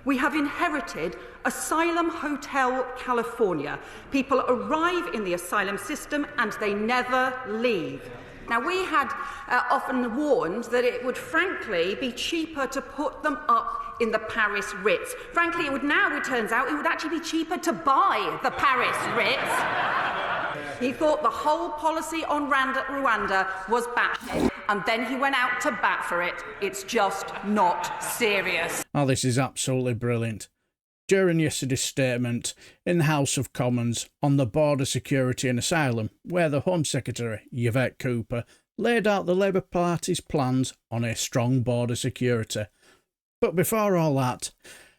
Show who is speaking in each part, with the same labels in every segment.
Speaker 1: We have inherited Asylum Hotel California. People arrive in the asylum system and they never leave. Now, we had often warned that it would frankly be cheaper to put them up in the Paris Ritz. Frankly, it turns out, it would actually be cheaper to buy the Paris Ritz. He thought the whole policy on Rwanda was batshit, and then he went out to bat for it. It's just not serious.
Speaker 2: Oh, this is absolutely brilliant. During yesterday's statement in the House of Commons on the Border Security and Asylum, where the Home Secretary, Yvette Cooper, laid out the Labour Party's plans on a strong border security. But before all that,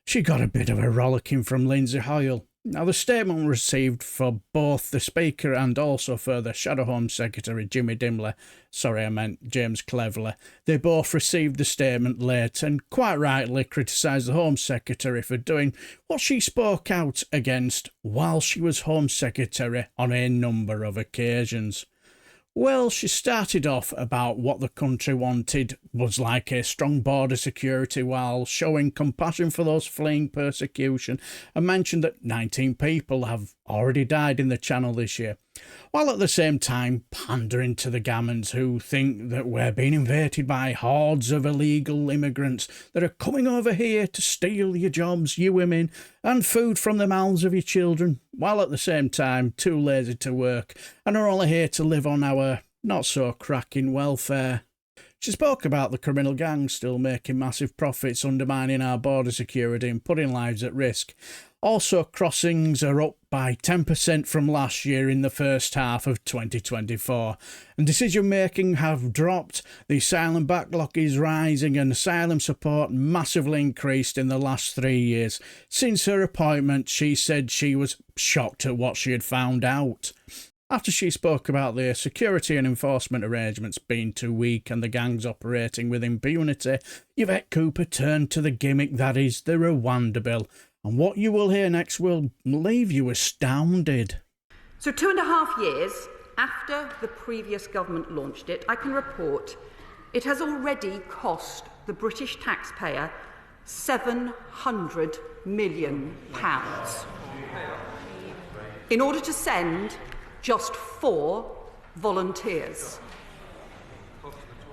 Speaker 2: she got a bit of a rollicking from Lindsay Hoyle. Now, the statement received for both the Speaker and also for the Shadow Home Secretary, Jimmy Dimley, James Cleverly. They both received the statement late and quite rightly criticised the Home Secretary for doing what she spoke out against while she was Home Secretary on a number of occasions. Well, she started off about what the country wanted was like a strong border security while showing compassion for those fleeing persecution, and mentioned that 19 people have already died in the Channel this year, while at the same time pandering to the gammons who think that we're being invaded by hordes of illegal immigrants that are coming over here to steal your jobs, your women, and food from the mouths of your children, while at the same time too lazy to work and are only here to live on our not-so-cracking welfare. She spoke about the criminal gangs still making massive profits, undermining our border security and putting lives at risk. Also, crossings are up by 10% from last year in the first half of 2024, and decision-making have dropped, the asylum backlog is rising, and asylum support massively increased in the last 3 years. Since her appointment, she said she was shocked at what she had found out. After she spoke about the security and enforcement arrangements being too weak and the gangs operating with impunity, Yvette Cooper turned to the gimmick that is the Rwanda bill. And what you will hear next will leave you astounded.
Speaker 1: So 2.5 years after the previous government launched it, I can report it has already cost the British taxpayer £700 million in order to send just 4 volunteers.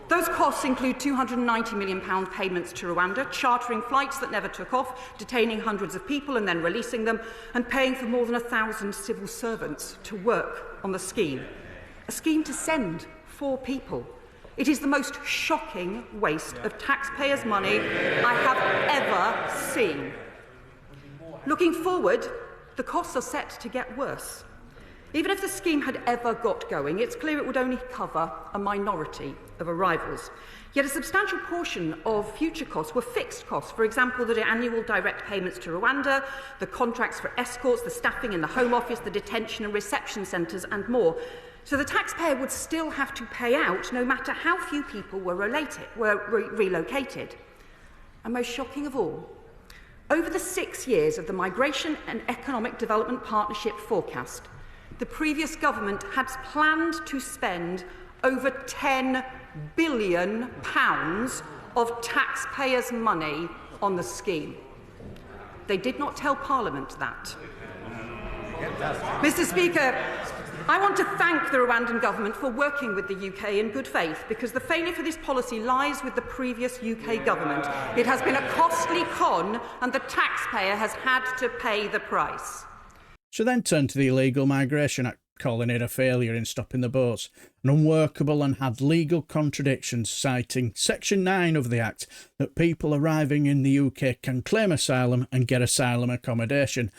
Speaker 1: Those costs include £290 million payments to Rwanda, chartering flights that never took off, detaining hundreds of people and then releasing them, and paying for more than 1,000 civil servants to work on the scheme. A scheme to send 4 people. It is the most shocking waste of taxpayers' money I have ever seen. Looking forward, the costs are set to get worse. Even if the scheme had ever got going, it's clear it would only cover a minority of arrivals. Yet a substantial portion of future costs were fixed costs. For example, the annual direct payments to Rwanda, the contracts for escorts, the staffing in the Home Office, the detention and reception centres and more. So the taxpayer would still have to pay out no matter how few people were relocated. And most shocking of all, over the 6 years of the Migration and Economic Development Partnership forecast, the previous government had planned to spend over £10 billion of taxpayers' money on the scheme. They did not tell Parliament that. Mr. Speaker, I want to thank the Rwandan government for working with the UK in good faith, because the failure for this policy lies with the previous UK government. It has been a costly con, and the taxpayer has had to pay the price.
Speaker 2: She then turned to the Illegal Migration Act, calling it a failure in stopping the boats, and unworkable, and had legal contradictions, citing Section 9 of the Act that people arriving in the UK can claim asylum and get asylum accommodation.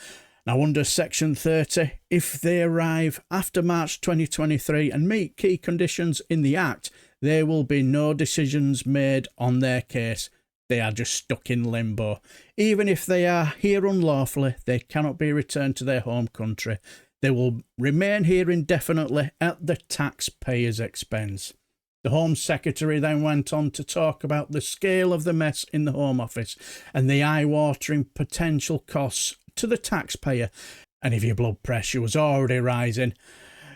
Speaker 2: Now, under Section 30, if they arrive after March 2023 and meet key conditions in the Act, there will be no decisions made on their case. They are just stuck in limbo. Even if they are here unlawfully, they cannot be returned to their home country. They will remain here indefinitely at the taxpayer's expense. The Home Secretary then went on to talk about the scale of the mess in the Home Office and the eye-watering potential costs to the taxpayer. And if your blood pressure was already rising,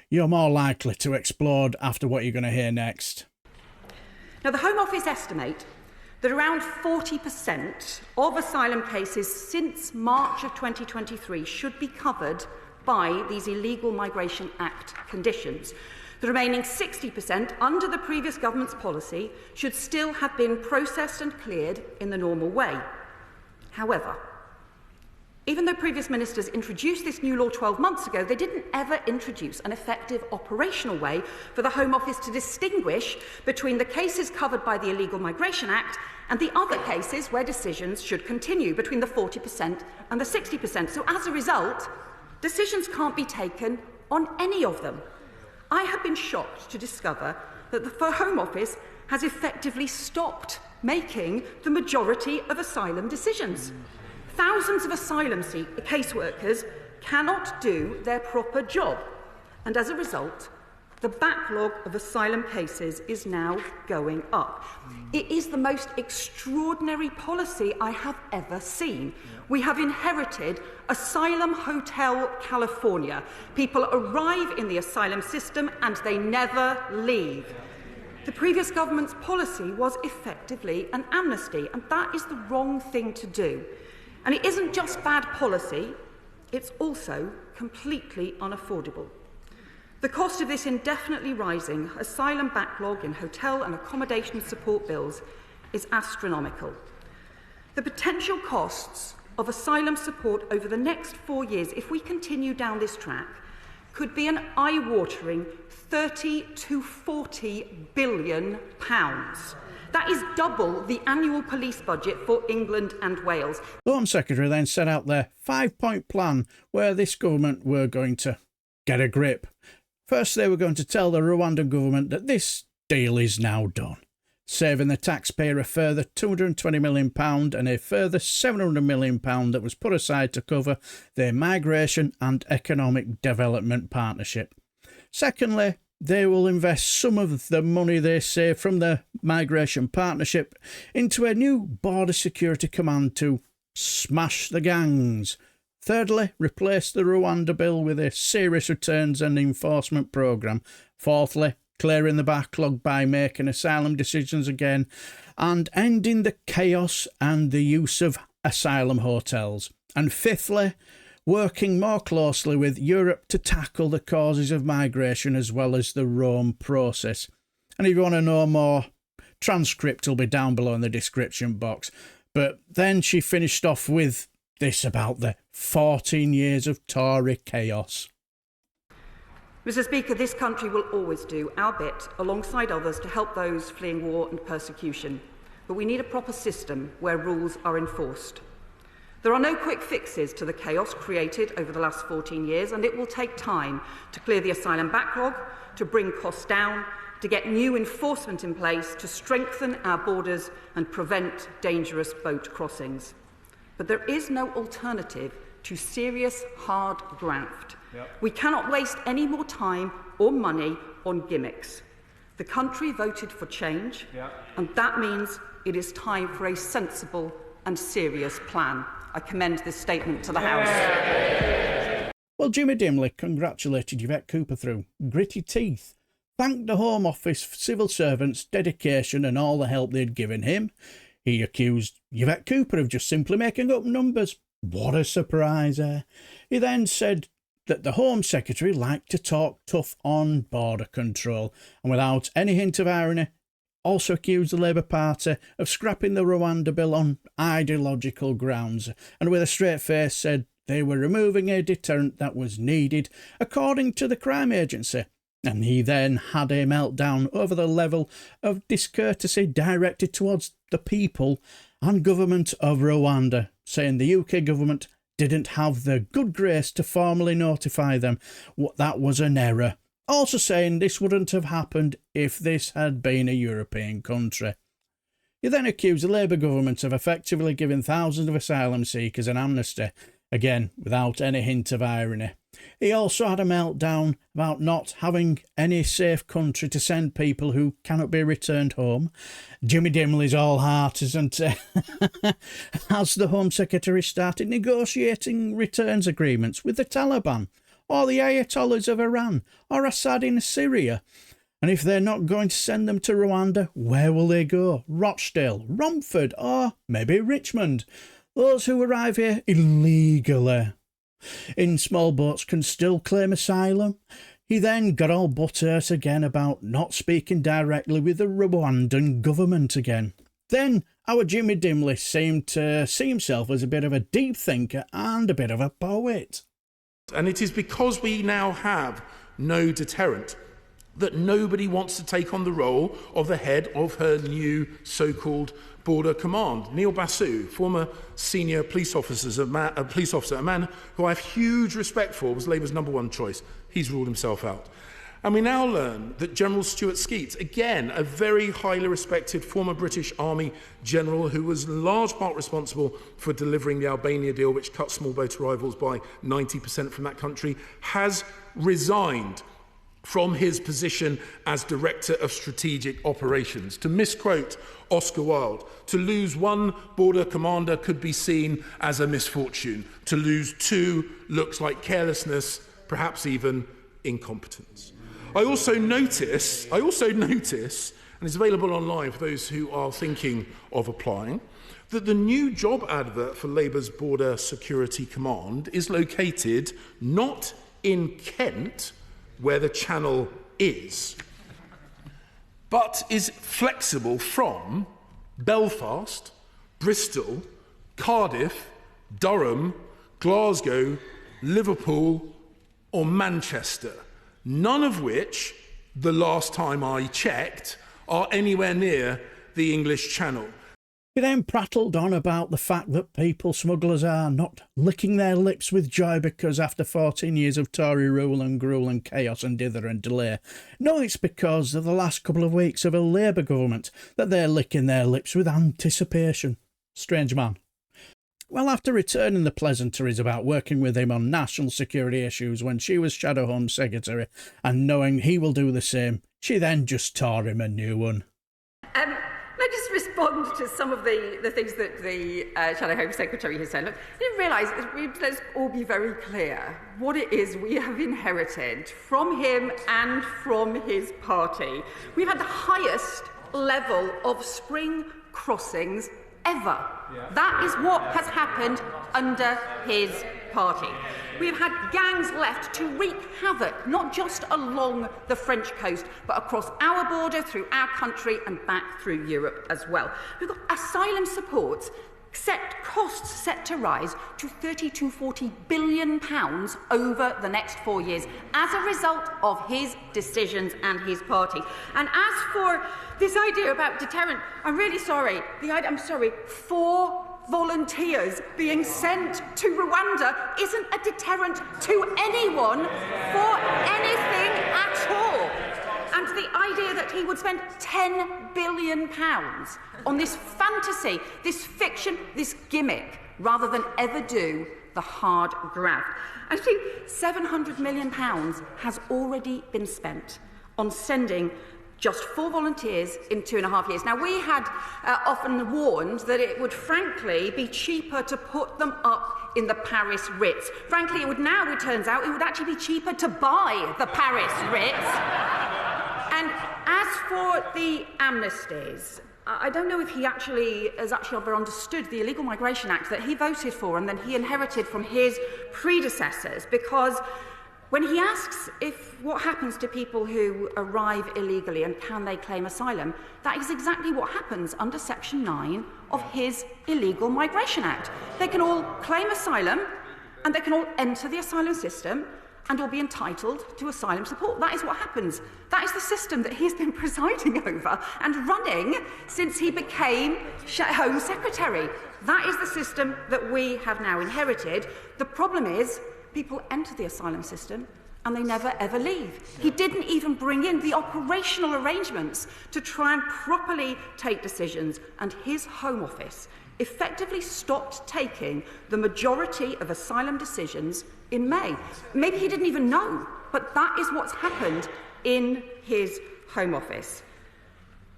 Speaker 2: you're more likely to explode after what you're going to hear next.
Speaker 1: Now, the Home Office estimate that around 40% of asylum cases since March of 2023 should be covered by these Illegal Migration Act conditions. The remaining 60% under the previous government's policy should still have been processed and cleared in the normal way. However, even though previous ministers introduced this new law 12 months ago, they didn't ever introduce an effective operational way for the Home Office to distinguish between the cases covered by the Illegal Migration Act and the other cases where decisions should continue, between the 40% and the 60%. So as a result, decisions can't be taken on any of them. I have been shocked to discover that the Home Office has effectively stopped making the majority of asylum decisions. Thousands of asylum caseworkers cannot do their proper job, and as a result, the backlog of asylum cases is now going up. It is the most extraordinary policy I have ever seen. We have inherited Asylum Hotel California. People arrive in the asylum system and they never leave. The previous government's policy was effectively an amnesty, and that is the wrong thing to do. And it isn't just bad policy, it's also completely unaffordable. The cost of this indefinitely rising asylum backlog in hotel and accommodation support bills is astronomical. The potential costs of asylum support over the next 4 years, if we continue down this track, could be an eye-watering 30 to 40 billion pounds. That is double the annual police budget for England and Wales.
Speaker 2: The Home Secretary then set out their 5-point plan where this government were going to get a grip. First, they were going to tell the Rwandan government that this deal is now done, saving the taxpayer a further £220 million and a further £700 million that was put aside to cover their migration and economic development partnership. Secondly, they will invest some of the money they save from the migration partnership into a new Border Security Command to smash the gangs. Thirdly, replace the Rwanda bill with a serious returns and enforcement programme. Fourthly, clearing the backlog by making asylum decisions again and ending the chaos and the use of asylum hotels. And fifthly, working more closely with Europe to tackle the causes of migration as well as the Rome process. And if you want to know more, transcript will be down below in the description box. But then she finished off with this about the 14 years of Tory chaos.
Speaker 1: Mr. Speaker, this country will always do our bit alongside others to help those fleeing war and persecution. But we need a proper system where rules are enforced. There are no quick fixes to the chaos created over the last 14 years, and it will take time to clear the asylum backlog, to bring costs down, to get new enforcement in place, to strengthen our borders and prevent dangerous boat crossings. But there is no alternative to serious, hard graft. We cannot waste any more time or money on gimmicks. The country voted for change, and that means it is time for a sensible and serious plan. I commend this statement to the House.
Speaker 2: Well, Jimmy Dimley congratulated Yvette Cooper through gritty teeth, thanked the Home Office civil servants' dedication and all the help they'd given him. He accused Yvette Cooper of just simply making up numbers. What a surprise, eh? He then said that the Home Secretary liked to talk tough on border control, and without any hint of irony, also accused the Labour Party of scrapping the Rwanda bill on ideological grounds, and with a straight face said they were removing a deterrent that was needed, according to the crime agency. And he then had a meltdown over the level of discourtesy directed towards the people and government of Rwanda, saying the UK government didn't have the good grace to formally notify them that was an error. Also saying this wouldn't have happened if this had been a European country. He then accused the Labour government of effectively giving thousands of asylum seekers an amnesty, again without any hint of irony. He also had a meltdown about not having any safe country to send people who cannot be returned home. Jimmy Dimley's all heart isn't as the Home Secretary started negotiating returns agreements with the Taliban, or the Ayatollahs of Iran, or Assad in Syria. And if they're not going to send them to Rwanda, where will they go? Rochdale, Romford, or maybe Richmond? Those who arrive here illegally in small boats can still claim asylum. He then got all butthurt again about not speaking directly with the Rwandan government again. Then our Jimmy Dimley seemed to see himself as a bit of a deep thinker and a bit of a poet.
Speaker 3: And it is because we now have no deterrent that nobody wants to take on the role of the head of her new so-called border command. Neil Blasé, former senior police officer, a man who I have huge respect for, was Labour's #1 choice. He's ruled himself out. And we now learn that General Stuart Skeets, again a very highly respected former British Army general who was in large part responsible for delivering the Albania deal, which cut small boat arrivals by 90% from that country, has resigned from his position as Director of Strategic Operations. To misquote Oscar Wilde, to lose one border commander could be seen as a misfortune. To lose two looks like carelessness, perhaps even incompetence. I also notice, and it's available online for those who are thinking of applying, that the new job advert for Labour's Border Security Command is located not in Kent, where the channel is, but is flexible from Belfast, Bristol, Cardiff, Durham, Glasgow, Liverpool or Manchester, none of which, the last time I checked, are anywhere near the English Channel.
Speaker 2: He then prattled on about the fact that people smugglers are not licking their lips with joy because after 14 years of Tory rule and gruel and chaos and dither and delay, no, it's because of the last couple of weeks of a Labour government that they're licking their lips with anticipation. Strange man. Well, after returning the pleasantries about working with him on national security issues when she was Shadow Home Secretary and knowing he will do the same, she then just tore him a new one.
Speaker 1: Let us respond to some of the things that the Shadow Home Secretary has said. Look, you realise, let's all be very clear, what it is we have inherited from him and from his party. We've had the highest level of spring crossings ever. That is what has happened under his party. We've had gangs left to wreak havoc, not just along the French coast, but across our border, through our country and back through Europe as well. We've got asylum supports, costs set to rise to £30 to £40 billion over the next 4 years as a result of his decisions and his party. And as for this idea about deterrent, I'm really sorry. I'm sorry, 4 volunteers being sent to Rwanda isn't a deterrent to anyone for anything at all. And the idea that he would spend £10 billion on this fantasy, this fiction, this gimmick, rather than ever do the hard graft. I think £700 million has already been spent on sending just 4 volunteers in 2.5 years. Now, we had often warned that it would frankly be cheaper to put them up in the Paris Ritz. Frankly, it turns out, it would actually be cheaper to buy the Paris Ritz. And as for the amnesties, I don't know if he has ever understood the Illegal Migration Act that he voted for and then he inherited from his predecessors, because when he asks what happens to people who arrive illegally and can they claim asylum, that is exactly what happens under Section 9 of his Illegal Migration Act. They can all claim asylum and they can all enter the asylum system and will be entitled to asylum support. That is what happens. That is the system that he's been presiding over and running since he became Home Secretary. That is the system that we have now inherited. The problem is, people enter the asylum system and they never ever leave. He didn't even bring in the operational arrangements to try and properly take decisions, and his Home Office effectively stopped taking the majority of asylum decisions in May. Maybe he didn't even know, but that is what's happened in his Home Office.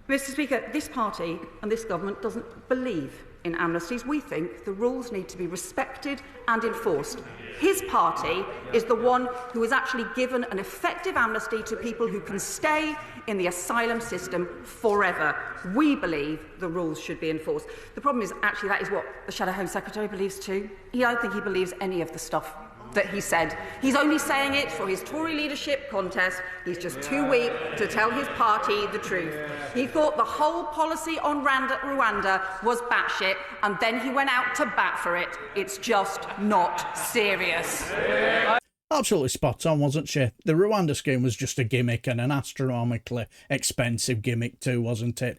Speaker 1: Mr. Speaker, this party and this government doesn't believe in amnesties. We think the rules need to be respected and enforced. His party is the one who has actually given an effective amnesty to people who can stay in the asylum system forever. We believe the rules should be enforced. The problem is actually that is what the Shadow Home Secretary believes too. I don't think he believes any of the stuff that he said. He's only saying it for his Tory leadership contest. He's just too weak to tell his party the truth. He thought the whole policy on Rwanda was batshit, and then he went out to bat for it. It's just not serious.
Speaker 2: Absolutely spot on, wasn't she? The Rwanda scheme was just a gimmick, and an astronomically expensive gimmick too, wasn't it?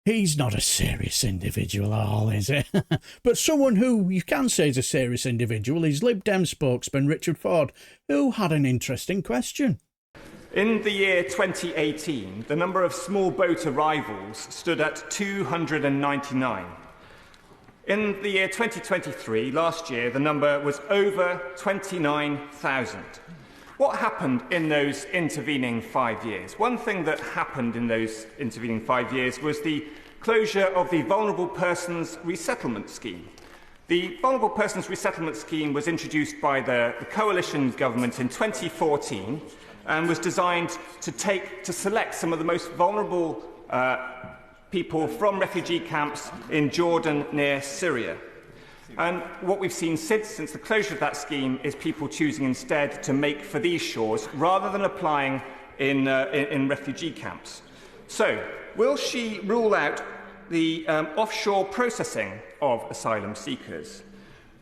Speaker 2: He's not a serious individual at all, is he? But someone who you can say is a serious individual is Lib Dem spokesman Richard Foord, who had an interesting question.
Speaker 4: In the year 2018, the number of small boat arrivals stood at 299. In the year 2023, last year, the number was over 29,000. What happened in those intervening 5 years? One thing that happened in those intervening 5 years was the closure of the Vulnerable Persons Resettlement Scheme. The Vulnerable Persons Resettlement Scheme was introduced by the coalition government in 2014 and was designed to select some of the most vulnerable people from refugee camps in Jordan near Syria. And what we've seen since the closure of that scheme is people choosing instead to make for these shores rather than applying in refugee camps. So, will she rule out the offshore processing of asylum seekers?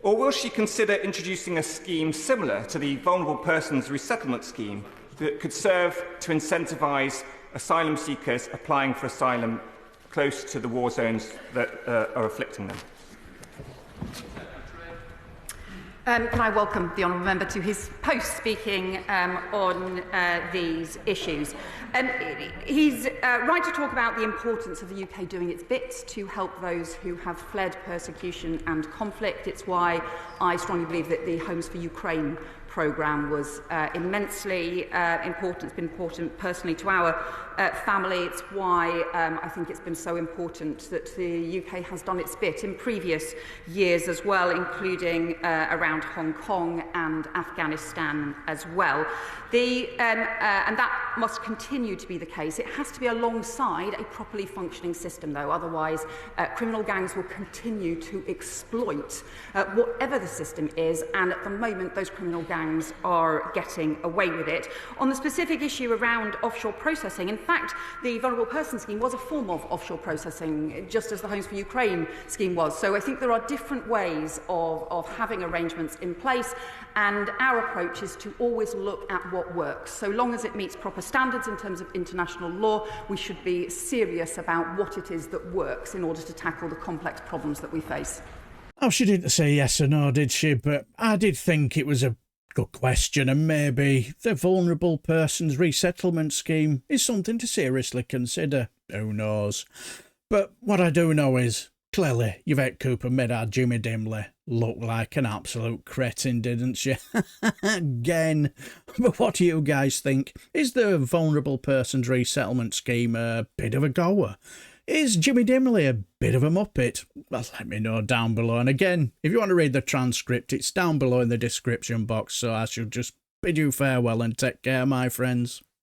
Speaker 4: Or will she consider introducing a scheme similar to the Vulnerable Persons Resettlement Scheme that could serve to incentivise asylum seekers applying for asylum close to the war zones that are afflicting them?
Speaker 1: Can I welcome the honourable member to his post speaking on these issues. He's right to talk about the importance of the UK doing its bit to help those who have fled persecution and conflict. It's why I strongly believe that the Homes for Ukraine programme was immensely important. It's been important personally to our family. It's why I think it's been so important that the UK has done its bit in previous years as well, including around Hong Kong and Afghanistan as well. And that must continue to be the case. It has to be alongside a properly functioning system, though. Otherwise, criminal gangs will continue to exploit whatever the system is, and at the moment, those criminal gangs are getting away with it. On the specific issue around offshore processing, in fact, the Vulnerable Person Scheme was a form of offshore processing, just as the Homes for Ukraine scheme was. So I think there are different ways of having arrangements in place, and our approach is to always look at what works. So long as it meets proper standards in terms of international law, we should be serious about what it is that works in order to tackle the complex problems that we face.
Speaker 2: Oh, she didn't say yes or no, did she? But I did think it was a good question, and maybe the Vulnerable Persons Resettlement Scheme is something to seriously consider. Who knows? But what I do know is, clearly, Yvette Cooper made our Jimmy Dimley look like an absolute cretin, didn't she? Again. But what do you guys think? Is the Vulnerable Persons Resettlement Scheme a bit of a goer? Is Jimmy Dimley a bit of a muppet? Well, let me know down below. And again, if you want to read the transcript, it's down below in the description box. So I shall just bid you farewell and take care, my friends.